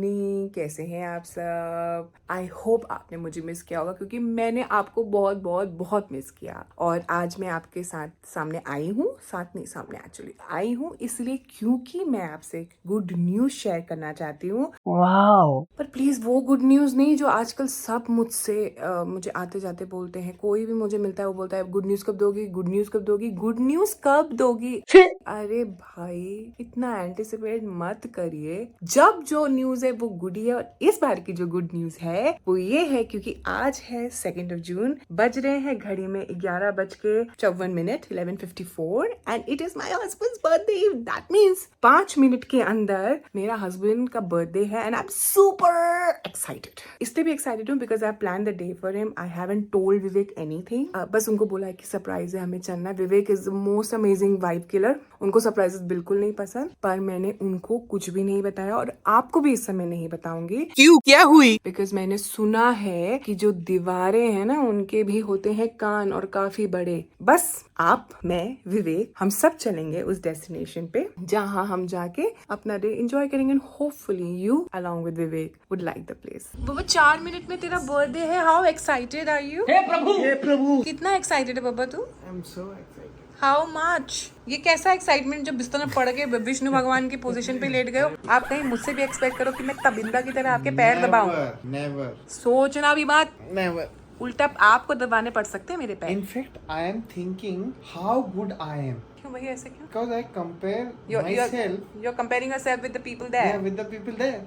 Morning, कैसे हैं आप सब। आई होप आपने मुझे मिस किया होगा क्योंकि मैंने आपको बहुत बहुत बहुत मिस किया। और आज मैं आपके साथ सामने आई हूँ, साथ नहीं सामने एक्चुअली आई हूँ इसलिए क्योंकि मैं आपसे एक गुड न्यूज शेयर करना चाहती हूँ। वाओ। पर प्लीज वो गुड न्यूज नहीं जो आजकल सब मुझसे मुझे आते जाते बोलते हैं। कोई भी मुझे मिलता है वो बोलता है गुड न्यूज कब दोगी, गुड न्यूज कब दोगी, गुड न्यूज कब दोगी। अरे भाई इतना एंटिसिपेट मत करिए। जब जो न्यूज है वो गुड है। और इस बार की जो गुड न्यूज है वो ये है क्योंकि आज है 2 जून, बज रहे हैं घड़ी में 11:54 11:54 and it is my husband's birthday. That means 5 minute के अंदर मेरा हस्बैंड का बर्थडे है and I am super excited. इसलिए भी एक्साइटेड हूँ because I plan the day for him. I haven't told Vivek anything. बस उनको बोला है कि सरप्राइज है, हमें चलना है। Vivek is the most amazing vibe killer. उनको सरप्राइजेस बिल्कुल नहीं पसंद, पर मैंने उनको कुछ भी नहीं बताया और आपको भी इस समय नहीं बताऊंगी। क्यों, क्या हुई? बिकॉज मैंने सुना है कि जो दीवारें हैं ना उनके भी होते हैं कान और काफी बड़े। बस आप, मैं, विवेक, हम सब चलेंगे उस डेस्टिनेशन पे जहाँ हम जाके अपना डे एंजॉय करेंगे and hopefully you along with Vivek would like the place. बाबा 4 मिनट में तेरा बर्थडे है। How excited are you? हे प्रभु! कितना एक्साइटेड है बाबा तू? I'm so excited. How much? ये कैसा एक्साइटमेंट जब बिस्तर में पड़ के विष्णु भगवान की पोजीशन पे लेट गए हो। आप कहीं मुझसे भी एक्सपेक्ट करो कि मैं तबिंदा की तरह आपके पैर दबाऊं? Never. सोचना भी बात। Never. उल्टा आपको दबाने पड़ सकते हैं मेरे पैर। In fact, I am thinking how good I am. क्यों भैया ऐसे क्यों? Because I compare myself You're comparing yourself with the people there. with the people there.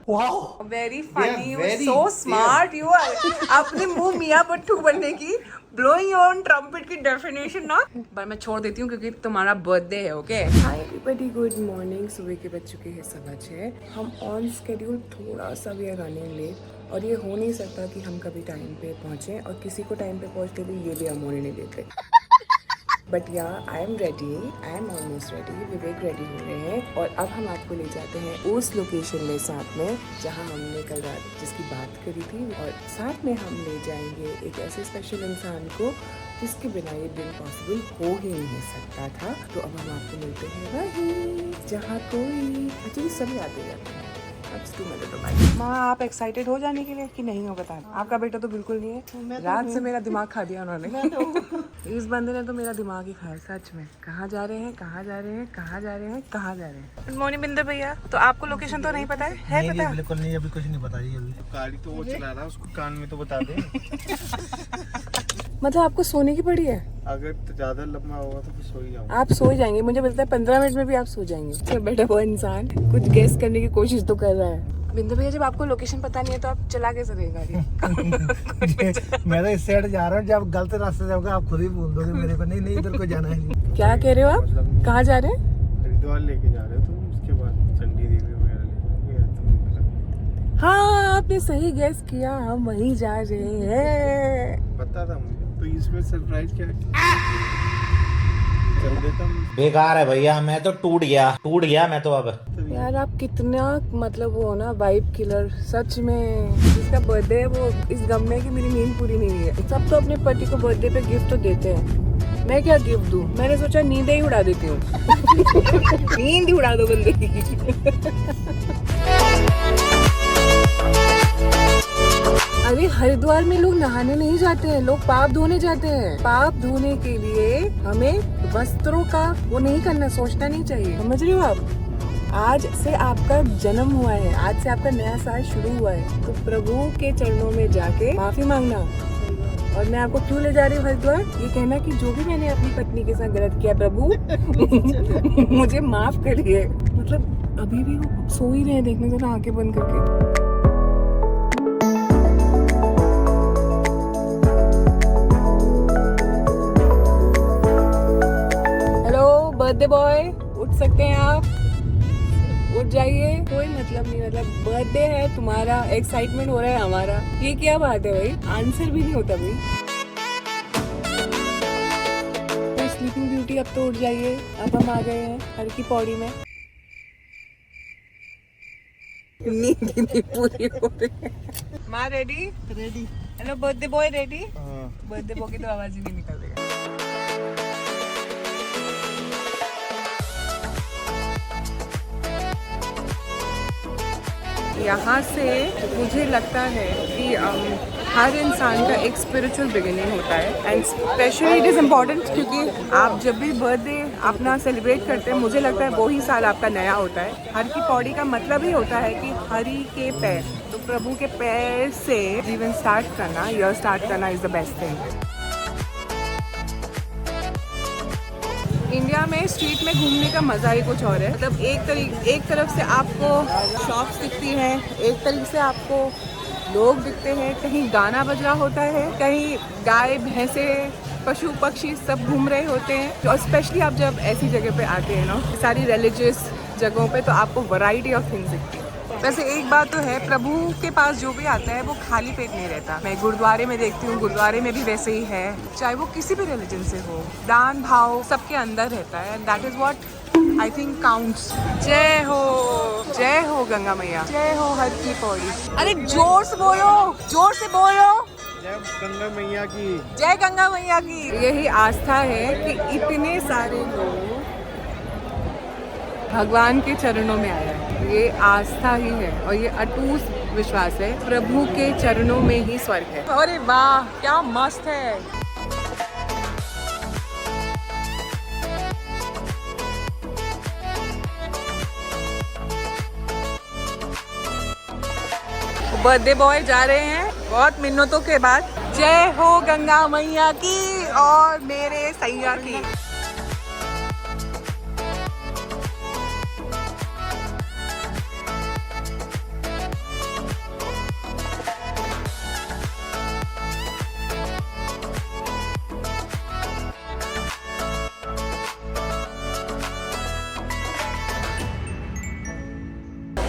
Very funny. They You are are very- so smart. You are अपने मुंह मियाँ बट्टू बनने की blowing your own trumpet की definition ना। पर मैं छोड़ देती हूँ क्योंकि तुम्हारा बर्थडे है। Okay. Hi everybody, good morning. सुबह के बज चुके हैं 6:15। हम ऑन स्केड्यूल थोड़ा सा भी है रनिंग लेट और ये हो नहीं सकता कि हम कभी टाइम पे पहुंचे और किसी को टाइम पे पहुंचते भी ये भी हम होने नहीं देते। But yeah I am ready, I am almost ready. Vivek ready हो रहे हैं और अब हम आपको ले जाते हैं उस लोकेशन में साथ में जहां हमने कल रात जिसकी बात करी थी। और साथ में हम ले जाएंगे एक ऐसे स्पेशल इंसान को जिसके बिना ये दिन पॉसिबल हो ही नहीं सकता था। तो अब हम आपको मिलते हैं वहीं जहाँ कोई एक्चुअली सभी आते जाते हैं। माँ आप एक्साइटेड हो जाने के लिए कि नहीं हो? बता। आपका बेटा तो बिल्कुल नहीं है। रात से मेरा दिमाग खा दिया उन्होंने। इस बंदे ने तो मेरा दिमाग ही खाया सच में। कहाँ जा रहे हैं, कहाँ जा रहे हैं, कहाँ जा रहे हैं, कहाँ जा रहे हैं? गुड मॉर्निंग बिंदर भैया। तो आपको लोकेशन तो नहीं पता है? नहीं, पता? बिल्कुल नहीं, अभी कुछ नहीं बता रही अभी। गाड़ी तो वो चला रहा है, उसको कान में तो बता दे। मतलब आपको सोने की पड़ी है? अगर तो ज्यादा लंबा होगा तो फिर सो ही जाऊंगा। आप सो जाएंगे, मुझे लगता है 15 मिनट में भी आप सो जाएंगे। तो बेटा वो इंसान कुछ गेस करने की कोशिश तो कर रहा है। बिंदु भैया जब आपको लोकेशन पता नहीं है तो आप चला कैसे रहे गाड़ी? मैं तो इस साइड जा रहा हूँ, जब गलत रास्ते जाओगे आप खुद ही बोल दोगे मेरे को, नहीं इधर को जाना है। क्या कह रहे हो आप? कहाँ जा रहे हैं? हरिद्वार लेके जा रहे हो तो उसके बाद चंडी देवी वगैरह लेके। हाँ आपने सही गेस किया, हम वहीं जा रहे हैं। पता था मुझे। तो इसमें सरप्राइज क्या है? चल देता हूँ। बेकार है भैया, मैं तो टूट गया मैं तो अब। यार आप कितना मतलब वो हो ना वाइब किलर सच में। जिसका बर्थडे है वो इस गम में कि मेरी नींद पूरी नहीं हुई है। सब तो अपने पति को बर्थडे पे गिफ्ट तो देते हैं, मैं क्या गिफ्ट दूं? मैंने सोचा नींद ही उड़ा देती हूँ। नींद ही उड़ा दो बंदे की। अरे हरिद्वार में लोग नहाने नहीं जाते हैं, लोग पाप धोने जाते हैं। पाप धोने के लिए हमें वस्त्रों का वो नहीं करना, सोचना नहीं चाहिए। समझ रहे हो आप? आज से आपका जन्म हुआ है, आज से आपका नया साल शुरू हुआ है, तो प्रभु के चरणों में जाके माफी मांगना। और मैं आपको क्यों ले जा रही हूँ हरिद्वार? ये कहना कि जो भी मैंने अपनी पत्नी के साथ गलत किया प्रभु मुझे माफ करिए। मतलब अभी भी वो सो ही रहे हैं, देखने जरा आंखें बंद करके। बर्थडे बॉय उठ सकते हैं आप? उठ जाइए, कोई मतलब नहीं। मतलब बर्थडे है तुम्हारा, एक्साइटमेंट हो रहा है हमारा, ये क्या बात है भाई? आंसर भी नहीं होता भाई। तो स्लीपिंग ब्यूटी अब तो उठ जाइए। अब हम आ गए हैं हर की पौड़ी में। नींद ही नहीं पूरी हो रही है। माँ ready? Hello birthday boy ready? Birthday boy की तो आवाज ही नहीं निकल रही है। यहाँ से मुझे लगता है कि हर इंसान का एक स्पिरिचुअल बिगिनिंग होता है and specially it is important क्योंकि आप जब भी बर्थडे अपना सेलिब्रेट करते हैं मुझे लगता है वही साल आपका नया होता है। हर की पौड़ी का मतलब ही होता है कि हरि के पैर, तो प्रभु के पैर से जीवन स्टार्ट करना, ईयर स्टार्ट करना is the best thing. India में स्ट्रीट में घूमने का मज़ा ही कुछ और है। मतलब एक तरफ से आपको शॉप्स दिखती हैं, एक तरफ से आपको लोग दिखते हैं, कहीं गाना बज रहा होता है, कहीं गाय भैंसे पशु पक्षी सब घूम रहे होते हैं। और स्पेशली आप जब ऐसी जगह पे आते हैं ना, सारी रिलीजियस जगहों पे, तो आपको वैरायटी ऑफ थिंग्स दिखती है। वैसे एक बात तो है, प्रभु के पास जो भी आता है वो खाली पेट नहीं रहता। मैं गुरुद्वारे में देखती हूँ, गुरुद्वारे में भी वैसे ही है, चाहे वो किसी भी रिलीजन से हो, दान भाव सबके अंदर रहता है। That is what I think counts. जय हो गंगा मैया, जय हो हर की पौड़ी। अरे जोर से बोलो, जोर से बोलो। जय गंगा मैया की, जय गंगा मैया की। यही आस्था है कि इतने सारे लोग भगवान के चरणों में आए हैं। ये आस्था ही है और ये अटूट विश्वास है, प्रभु के चरणों में ही स्वर्ग है। अरे वाह क्या मस्त है। बर्थडे बॉय जा रहे हैं बहुत मिन्नतों के बाद। जय हो गंगा मैया की और मेरे सैया की।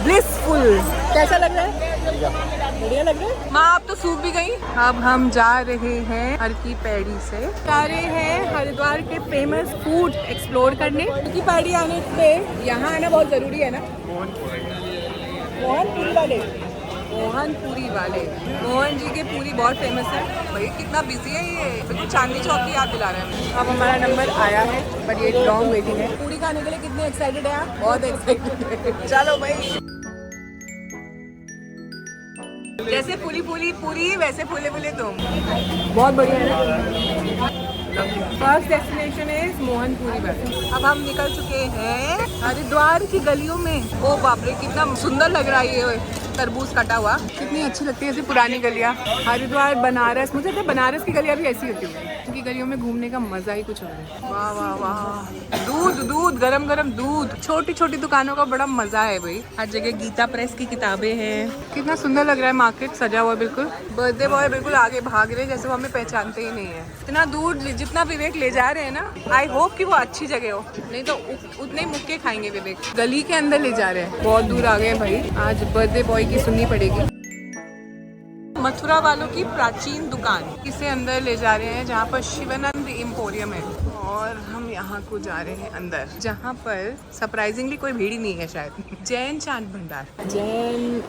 ब्लिसफुल। कैसा लग रहा है? बढ़िया लग रहा है। माँ आप तो सूख भी गई। अब हम जा रहे हैं हर की पैड़ी से, जा रहे हैं हरिद्वार के फेमस फूड एक्सप्लोर करने। हर की पैड़ी आने पे यहाँ आना बहुत जरूरी है ना। मोहनपुरी वाले मोहन जी के पूरी बहुत फेमस है। भाई कितना बिजी है ये, बिल्कुल चांदनी चौक की याद दिला रहे हैं। अब हमारा नंबर आया है बट ये लॉन्ग वेटिंग है। पूरी खाने के लिए कितने एक्साइटेड है आप? बहुत एक्साइटेड है। चलो भाई, जैसे पूरी वैसे फूले तुम। बहुत बढ़िया है। फर्स्ट डेस्टिनेशन इज मोहनपुरी वाले। अब हम निकल चुके हैं हरिद्वार की गलियों में। ओ बाप रे कितना सुंदर लग रहा है ये तरबूज कटा हुआ। कितनी अच्छी लगती है ऐसी पुरानी गलियाँ। हरिद्वार बनारस, मुझे लगता है बनारस की गलियाँ भी ऐसी होती हैं। उनकी गलियों में घूमने का मजा ही कुछ और है। वाह वाह वाह, दूध गरम दूध। छोटी छोटी दुकानों का बड़ा मजा है भाई। हर जगह गीता प्रेस की किताबें हैं। कितना सुंदर लग रहा है, मार्केट सजा हुआ बिल्कुल। बर्थडे बॉय बिल्कुल आगे भाग रहे जैसे वो हमें पहचानते ही नहीं है। इतना दूर जितना विवेक ले जा रहे हैं ना, आई होप कि वो अच्छी जगह हो, नहीं तो उतने ही मुक्के खाएंगे विवेक। गली के अंदर ले जा रहे हैं, बहुत दूर आ गए भाई। आज बर्थडे बॉय की सुननी पड़ेगी। मथुरा वालों की प्राचीन दुकान, इसे अंदर ले जा रहे हैं जहाँ पर शिवानंद एम्पोरियम है। और हम यहाँ को जा रहे हैं अंदर, जहाँ पर सरप्राइजिंगली कोई भीड़ ही नहीं है शायद। जैन चाट भंडार, जैन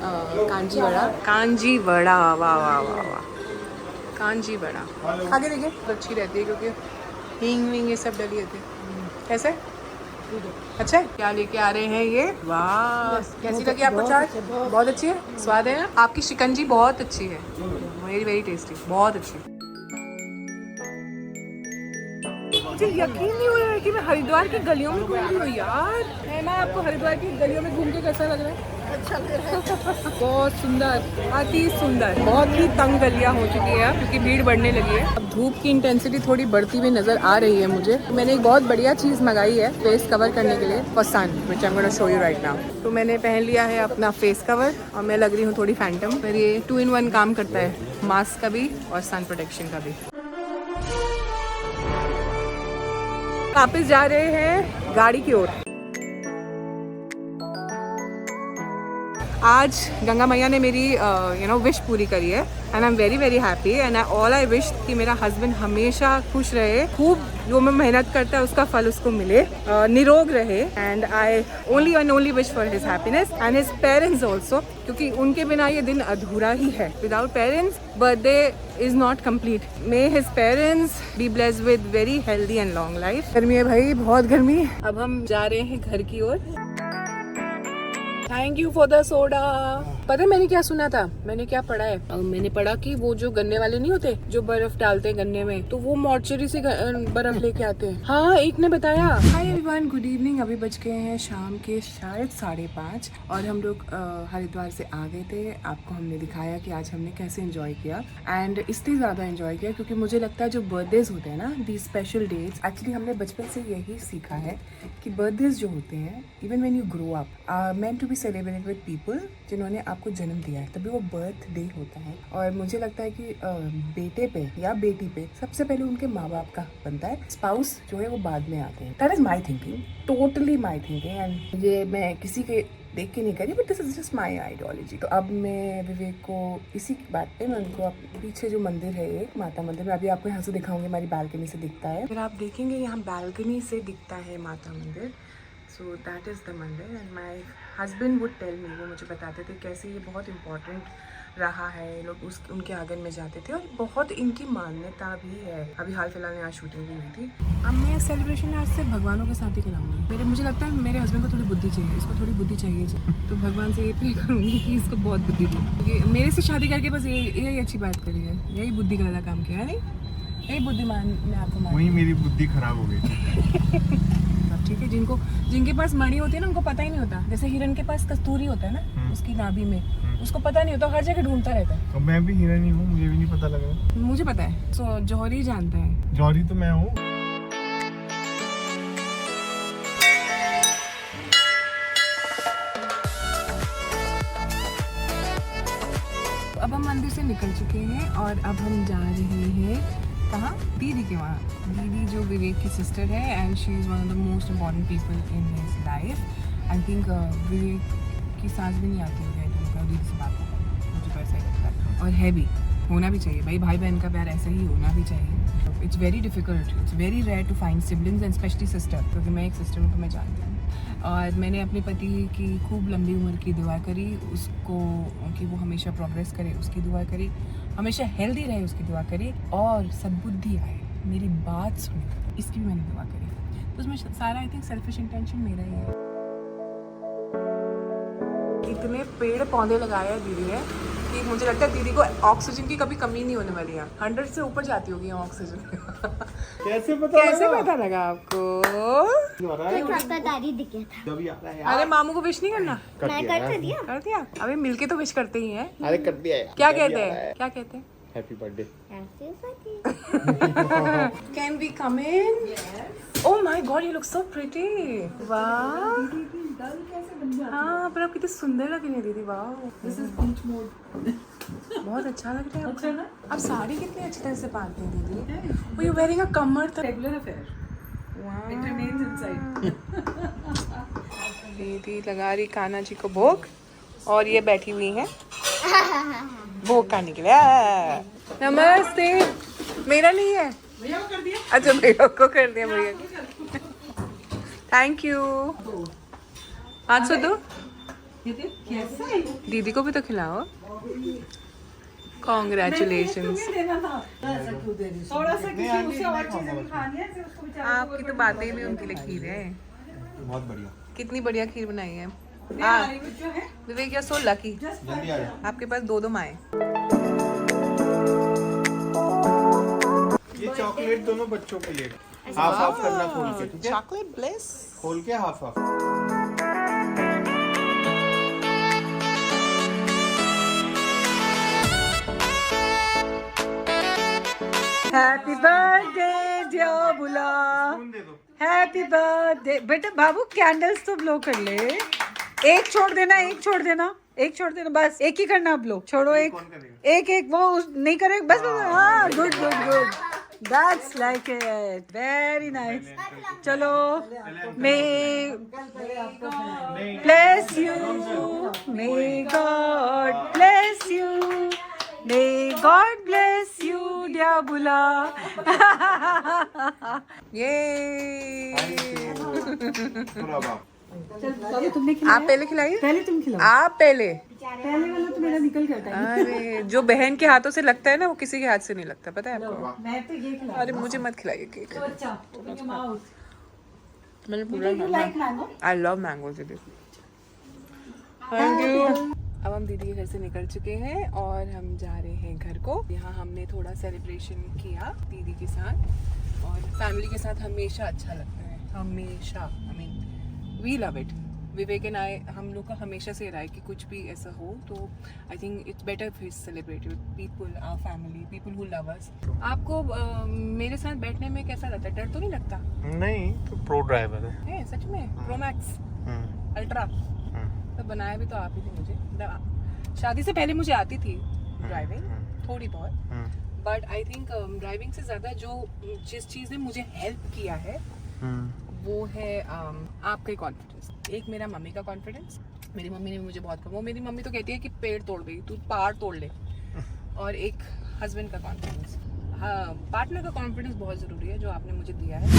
कांजी वड़ा। वाह वाह वाह वाह, कांजी वड़ा खा के देखिए, अच्छी रहती है क्योंकि हींग ये सब डली रहती है। कैसे अच्छा है? क्या लेके आ रहे हैं ये? वाह कैसी लगी आपको चाट? बहुत अच्छी है, स्वाद है ना? आपकी शिकंजी बहुत अच्छी है, वेरी टेस्टी, बहुत अच्छी। मुझे यकीन नहीं हो रहा है कि मैं हरिद्वार की गलियों में घूम रही हूँ यार। है ना, आपको हरिद्वार की गलियों में घूम के कैसा लग रहा है? अच्छा लग रहा है। बहुत सुंदर, अति सुंदर। बहुत ही तंग गलियाँ हो चुकी है क्योंकि भीड़ बढ़ने लगी है। अब धूप की इंटेंसिटी थोड़ी बढ़ती हुई नजर आ रही है मुझे। मैंने एक बहुत बढ़िया चीज़ मंगाई है फेस कवर करने के लिए, फसान, which I am gonna show you right now. तो मैंने पहन लिया है अपना फेस कवर और मैं लग रही हूँ थोड़ी फैंटम। फिर ये 2-in-1 काम करता है, मास्क का भी और सन प्रोटेक्शन का भी। वापस जा रहे हैं गाड़ी की ओर। आज गंगा मैया ने मेरी विश पूरी करी है and I am very happy and all I wish कि मेरा हस्बैंड हमेशा खुश रहे, खूब जो मैं मेहनत करता है उसका फल उसको मिले, निरोग रहे। And I only wish for his happiness and his parents also, क्योंकि उनके बिना ये दिन अधूरा ही है। Without parents birthday is not complete. May his parents be blessed with very healthy and long life. गर्मी है भाई, बहुत गर्मी। अब हम जा रहे हैं घर की ओर। Thank you for the soda. पता है मैंने क्या सुना था, मैंने क्या पढ़ा है? मैंने पढ़ा कि वो जो गन्ने वाले नहीं होते जो बर्फ डालते हैं गन्ने में, तो वो मॉर्चरी से बर्फ लेके आते हैं। हाँ, एक ने बताया। Hi everyone, good evening. अभी बज गए हैं शाम के शायद 5:30 और हम लोग हरिद्वार से आ गए थे। आपको हमने दिखाया कि आज हमने कैसे एंजॉय किया, एंड इसलिए ज़्यादा एंजॉय किया क्योंकि मुझे लगता है जो बर्थडेज होते हैं ना, दी स्पेशल डेज, एक्चुअली हमने बचपन से यही सीखा है कि बर्थडेज जो होते हैं, even when you grow up, are meant to be celebrated with people जिन्होंने आपको जन्म दिया है, तभी वो बर्थडे होता है। और मुझे लगता है कि बेटे पे या बेटी पे सबसे पहले उनके माँ बाप का बनता है, स्पाउस जो है वो बाद में आते हैं। That is my thinking, totally my thinking, and ये मैं किसी के देख के नहीं करी, but this is just my ideology. तो अब मैं विवेक को इसी बात पे मैं उनको पीछे जो मंदिर है एक माता मंदिर, मैं अभी आपको यहाँ से दिखाऊंगी, हमारी बालकनी से दिखता है। फिर आप देखेंगे यहाँ बालकनी से दिखता है माता मंदिर। So that is the mandir, and my husband would tell me, वो मुझे बताते थे कैसे ये बहुत इंपॉर्टेंट रहा है। लोग उनके आंगन में जाते थे और बहुत इनकी मान्यता भी है। अभी हाल फिलहाल में आज शूटिंग भी हुई थी। अब मैं सेलिब्रेशन आज से भगवानों के साथ ही कराऊंगी। मुझे लगता है मेरे हस्बैंड को थोड़ी बुद्धि चाहिए, इसको थोड़ी बुद्धि चाहिए, तो भगवान से ये प्रे करूँगी कि इसको बहुत बुद्धि दी, क्योंकि मेरे से शादी करके बस यही अच्छी बात करी है, यही बुद्धि का वाला काम किया है। नहीं, यही बुद्धिमान मैं आपको मान, वही मेरी बुद्धि खराब हो गई। ठीक है। जिनके पास मणि होती है ना, उनको पता ही नहीं होता। जैसे हिरन के पास कस्तूरी होता है ना, उसकी नाभि में, उसको पता नहीं होता, हर जगह ढूंढता रहता है। तो मैं भी हिरन ही हूँ, मुझे भी नहीं पता लगा। मुझे पता है, सो जौहरी जानता है। जौहरी तो मैं हूँ। अब हम मंदिर से निकल चुके हैं और अब हम जा रहे हैं कहाँ? दीदी के वहाँ। दीदी जो विवेक की सिस्टर है, and she is one of the most important people in his life. I think Vivek की सांस भी नहीं आती है तो दीदी से बात करना, मुझे तो ऐसा ही लगता है। और है भी, होना भी चाहिए भाई, भाई बहन का प्यार ऐसे ही होना भी चाहिए। It's very difficult, it's very rare to find siblings and specially sister, क्योंकि मैं एक सिस्टर हूँ तो मैं जानती हूँ। और मैंने अपने पति की खूब लंबी उम्र की दुआ करी, उसको कि वो हमेशा प्रोग्रेस करे उसकी दुआ करी, हमेशा हेल्दी रहे उसकी दुआ करी, और सद्बुद्धि आए, मेरी बात सुने, इसकी भी मैंने दुआ करी। तो उसमें सारा आई थिंक सेल्फिश इंटेंशन मेरा ही है। इतने पेड़ पौधे लगाए हैं दीदी ने कि मुझे लगता है दीदी को ऑक्सीजन की कभी कमी नहीं होने वाली है। 100 से ऊपर जाती होगी ऑक्सीजन। कैसे पता लगा आपको? आपका दादी दिख गया था। जब याद आया। अरे मामू को विश नहीं करना? मैं कर दिया। कर दिया? अबे मिलके तो विश करते ही हैं। अरे कर दिया यार। क्या कहते हैं? क्या कहते हैं? Happy birthday. Can we come in? Yes. Oh my God, you look so pretty. वाह। हाँ, पर आप कितने सुंदर लग रही हैं दीदी, वाह। This is beach mode. बहुत अच्छा लग रहा है आपको। ना? आप साड़ी कितनी अच्छी तरह से पहनती हैं दीदी। Oh, you're wearing a कमर तक। Regular affair. Wow. It remains inside. दीदी लगा रही कान्हा जी को भोग, और ये बैठी हुई है भोग खाने के लिए। नमस्ते। मेरा नहीं है, भैया को कर दिया? अच्छा भैया को कर दिया। भैया थैंक यू। हाथ से दो, ये देख कैसा है? दीदी को भी तो खिलाओ। कॉन्ग्रेचुलेशंस। देना था। ऐसा क्यों दे रही? थोड़ा सा किसी उसे और चीजें भी खानी है, फिर उसको बेचारे को आपकी तो बातें भी उनके लिए खीर है। बहुत बढ़िया। कितनी बढ़िया खीर बनाई है। हमारी बच्चों है। विवेक या 16 की, जल्दी आ जा। आपके पास 2 माएँ। ये चॉकलेट दोनों बच्चों के लिए। हाफ हाफ करना खोल के, ठीक है? Chocolate bless. खोल के half half. Happy birthday dear बुला। दे दो। हैप्पी बर्थडे बेटा। बाबू कैंडल्स तो ब्लो कर ले। एक छोड़ देना, एक छोड़ देना, एक छोड़ देना, बस एक ही करना। ब्लो छोड़ो। एक एक एक वो नहीं करे, बस बस। हाँ, good good good, that's like it, very nice. चलो, may bless you, may God bless you, may God bless you dear बुला। ये पूरा बाप। बाबू तुमने आप पहले खिलाइए। पहले तुम खिलाओ। आप पहले। पहले वाला तो मेरा निकल गया था। अरे जो बहन के हाथों से लगता है ना, वो किसी के हाथ से नहीं लगता, पता है आपको? मैं तो ये खिला। अरे मुझे मत खिलाइए केक, अच्छा, open your mouth. मैंने पूरा You like mango? I love mango दीदी। Thank you. अब हम दीदी के घर से निकल चुके हैं और हम जा रहे हैं घर को। यहाँ हमने थोड़ा सेलिब्रेशन किया दीदी के साथ, और फैमिली के साथ हमेशा अच्छा लगता है, हमेशा। I mean we love it. Vivek and I, हम लोग का हमेशा से रहा है कि कुछ भी ऐसा हो तो आई थिंक इट्स बेटर फिर celebrate with people, our family, people who love us. आपको मेरे साथ बैठने में कैसा लगता है? डर तो नहीं लगता? नहीं, तो प्रो ड्राइवर है। सच में? प्रो मैक्स अल्ट्रा तो बनाया भी तो आप ही थे मुझे। शादी से पहले मुझे आती थी ड्राइविंग थोड़ी बहुत, बट आई थिंक ड्राइविंग से ज़्यादा जिस चीज़ ने मुझे हेल्प किया है वो है आपका कॉन्फिडेंस। एक मेरा मम्मी का कॉन्फिडेंस, मेरी मम्मी ने मुझे बहुत कहा, वो मेरी मम्मी तो कहती है कि पेड़ तोड़ गई तू, पहाड़ तोड़ ले। और एक हस्बैंड का कॉन्फिडेंस, हाँ, पार्टनर का कॉन्फिडेंस बहुत ज़रूरी है जो आपने मुझे दिया है।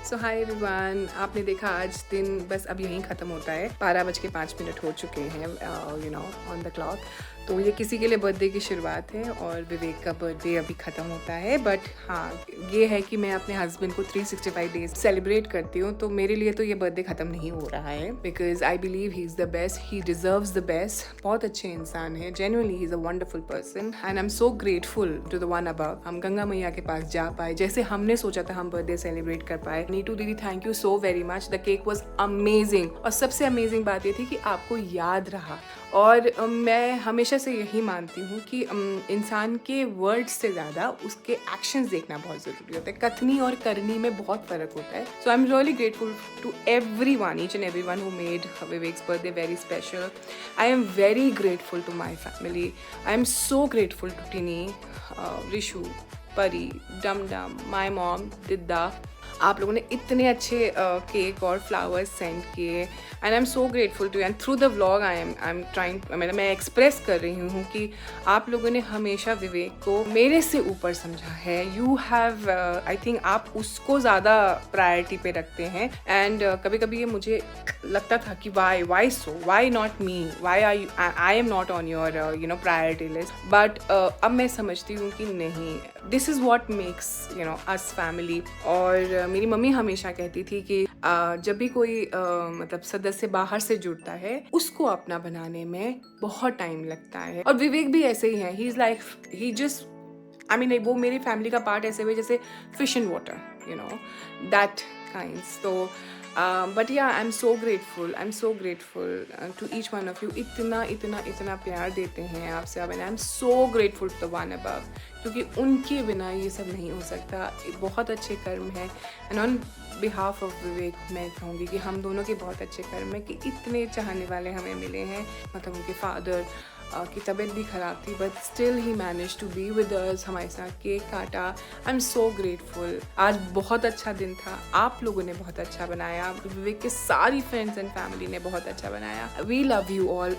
सो हाय एवरीवन, आपने देखा आज दिन बस अब यहीं ख़त्म होता है। 12:05 हो चुके हैं ऑन द क्लॉक। तो ये किसी के लिए बर्थडे की शुरुआत है और विवेक का बर्थडे अभी ख़त्म होता है। बट हाँ, ये है कि मैं अपने हस्बैंड को 365 डेज सेलिब्रेट करती हूँ, तो मेरे लिए तो ये बर्थडे ख़त्म नहीं हो रहा है, because I believe he is the best, he deserves the best. बहुत अच्छे इंसान है, genuinely he is a wonderful person and I am so grateful to the one above. हम गंगा मैया के पास जा पाए, जैसे हमने सोचा था हम बर्थडे सेलिब्रेट कर पाए। नीटू दीदी, thank you so very much, the cake was amazing. और सबसे अमेजिंग बात ये थी कि आपको याद रहा। और मैं हमेशा से यही मानती हूँ कि इंसान के वर्ड्स से ज़्यादा उसके एक्शंस देखना बहुत ज़रूरी होता है। कथनी और करनी में बहुत फ़र्क होता है। So I am really grateful to every one, each and every one who made Vivek's birthday very special. I am very grateful to my family. I am so grateful to Tiny, Rishu, Pari, डम डम, माई मॉम, दिद्दा। आप लोगों ने इतने अच्छे cake और flowers send किए and I am so grateful to. And through the vlog I am trying, मैं एक्सप्रेस कर रही हूँ कि आप लोगों ने हमेशा विवेक को मेरे से ऊपर समझा है। यू हैव, आई थिंक आप उसको ज़्यादा प्रायोरिटी पे रखते हैं। एंड कभी कभी ये मुझे लगता था कि why not me, why I am not on your priority list. But अब मैं समझती हूँ कि नहीं, this is what makes us family. और मेरी मम्मी हमेशा कहती थी कि जब भी कोई मतलब सदस्य बाहर से जुड़ता है उसको अपना बनाने में बहुत टाइम लगता है। और विवेक भी ऐसे ही है, he is like, he just, I mean वो मेरी फैमिली का पार्ट ऐसे हुए जैसे fish and water, that kinds. तो but yeah I am so grateful to each one of you. इतना प्यार देते हैं आप सब and I am so grateful to the one above, क्योंकि उनके बिना ये सब नहीं हो सकता। बहुत अच्छे कर्म है एंड ऑन बिहाफ ऑफ विवेक मैं कहूँगी कि हम दोनों के बहुत अच्छे कर्म है कि इतने चाहने वाले हमें मिले हैं। मतलब उनके फादर की तबीयत भी ख़राब थी but still he manage to be with us, हमारे साथ केक काटा। I am so grateful. आज बहुत अच्छा दिन था, आप लोगों ने बहुत अच्छा बनाया, विवेक के सारी फ्रेंड्स एंड फैमिली ने बहुत अच्छा बनाया। We love you all.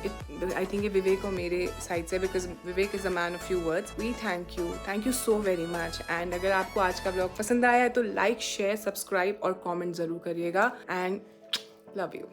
I think ये विवेक और मेरे साइड से, because Vivek is a man of few words. We thank you so very much. And अगर आपको आज का ब्लॉग पसंद आया है तो लाइक, शेयर, सब्सक्राइब और कॉमेंट ज़रूर करिएगा एंड लव यू।